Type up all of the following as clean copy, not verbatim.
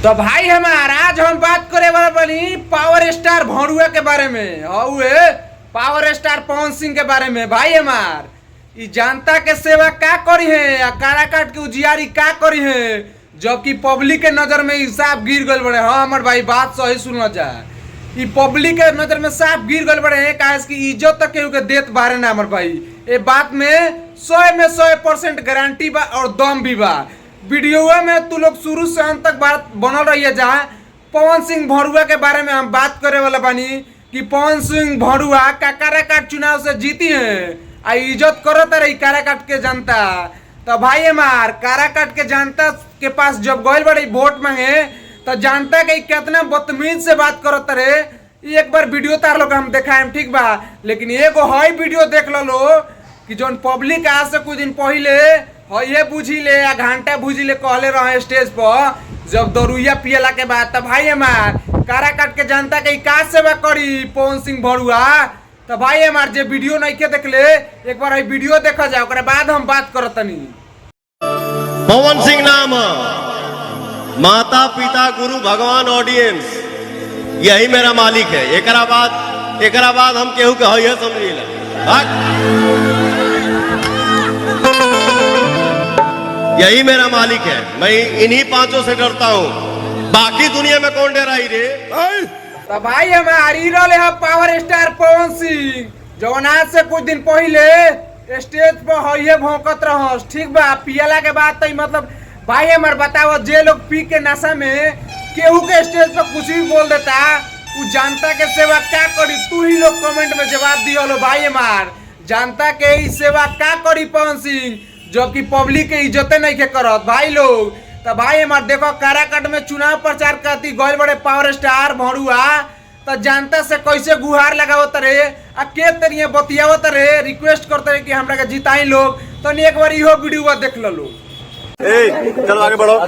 तो भाई हमार आज हम बात करे वाला बनी पावर स्टार भौरुआ के बारे में। हुए पावर स्टार पवन सिंह के बारे में। भाई हमार जनता के सेवा का करी है या काराकाट के उजियारी का करी है, जबकि पब्लिक के नजर में साफ गिर गल बड़े। हाँ हमार भाई बात सही सुनना जाए, पब्लिक के नजर में साफ गिर गल बड़े हैं। काहे की इज्जत तक केहू के देत बारे ना हमार भाई। ये बात में 100% गारंटी बा और दम भी बा। वीडियो में तू लोग शुरू से अंत तक बात बनल रही है। जहाँ पवन सिंह भौरुआ के बारे में हम बात करे वाला बानी कि पवन सिंह भौरुआ का काराकाट चुनाव से जीती है आ इज्जत करत रही काराकाट के जनता। तो भाई हमार काराकाट के जनता के पास जब गए बड़े वोट मांगे तो जनता के कितना बदतमीज से बात करत रहे। एक बार वीडियो तार लोग हम दिखाएं ठीक बा, लेकिन एगो हई वीडियो देख लो कि जौन पब्लिक आज से कुछ दिन पहले ये बुझी ले या घंटा बुझी ले कहले रहे स्टेज पर जब दरुइया पियला के बाद। तो भाई हमार काराकाट के जनता के का सेवा करी पवन सिंह भौरुआ। तो भाई हमार जे वीडियो नहीं के देख ले एक बार वीडियो देखा जाए, ओकरा बाद हम बात करतनी। पवन सिंह नाम माता पिता गुरु भगवान ऑडियंस यही मेरा मालिक है। एकरा बाद हम केहू के है समझिला। यही मेरा मालिक है। मैं इन्हीं पांचों से डरता हूँ, बाकी दुनिया में कौन डराई रे। तो भाई हमारी रहे पावर स्टार पवन सिंह जौन आज से कुछ दिन पहले स्टेज पर है भौंकत रह ठीक बा पियला के बाद। तो मतलब भाई हमार बताओ जे लोग पी के नशा में केहू के स्टेज पर कुछ भी बोल देता उ जनता के सेवा क्या करी। तू ही लोग कमेंट में जवाब दियो। भाई हमार जनता के ही सेवा क्या करी पवन सिंह, जबकि पब्लिक के इज्जत नहीं के करत भाई लोग। तो भाई हमार देखो काराकाट में चुनाव प्रचार करती गए बड़े पावर स्टार भौरुआ। तो जनता से कैसे गुहार लगावत रहे आ के तरिए बतियावत रहे, रिक्वेस्ट करते रहे कि हमरा के जिताई लोग। तो एक बार इहो वीडियो देख लो। चलो आगे बढ़ो।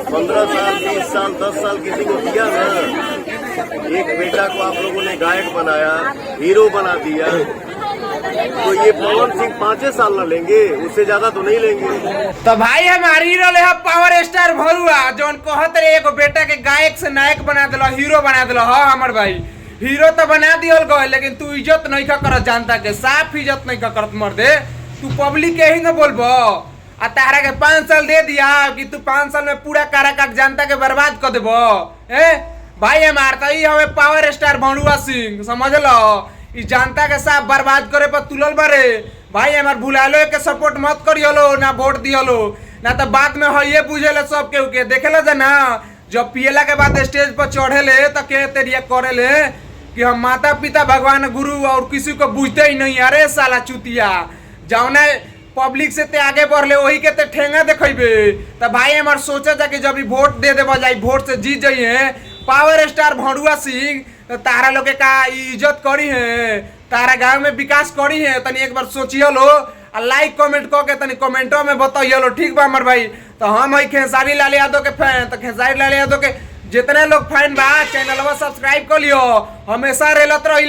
15 साल 20 साल 10 साल किसी को दिया ना। एक बेटा को आप लोगों ने गायक बनाया, हीरो बना दिया। तो ये पवन सिंह 5 साल ना लेंगे, उससे ज्यादा तो नहीं लेंगे। तो भाई हमारी रहे पावर स्टार भौरुआ जौन कहत रहे एगो बेटा के गायक से नायक बना दिला, हीरो बना दिला। हाँ हमार भाई हीरो तो बना दियल गए, लेकिन तू इज्जत नहीं का करत जनता के, साफ इज्जत नहीं का करत मर्दे। तू पब्लिक के ही न बोलबो आ तारा के 5 साल दे दिया कि तू 5 साल में पूरा काराकाट जनता के बर्बाद कर देबो। भाई हमार तो हमें पावर स्टार भौरुआ सिंह समझ लो। जनता के साथ बर्बाद करे पर तुलल बारे। भाई हमार भुलालो के सपोर्ट मत करियो ना वोट दियो ना। तो बाद में ये बुझेले सब के देखेला जाना जब पियला के बाद स्टेज पर चढ़ेले तो के तेरिया करेले कि हम माता पिता भगवान गुरु और किसी को बुझते ही नहीं। अरे साला चुतिया जाओने पब्लिक से ते आगे बढ़ले वही के ते ठेंगा देखेबे। तो भाई हमार सोचा जा कि जब वोट दे देबा जाई वोट से जीत जाइए पावर स्टार भौरुआ सिंह तो तारा लोग का इज्जत करी है, तारा गांव में विकास करी है। तनी एक बार सोचियो लो आ लाइक कमेंट करके तनी कमेंटो में बताइयो लो ठीक बा हमार भाई। तो हम है खेसारी लाल यादव के फैन, तो खेसारी लाल यादव के जितने लोग फैन बा चैनल सब्सक्राइब कर लियो। हमेशा रेलत रही।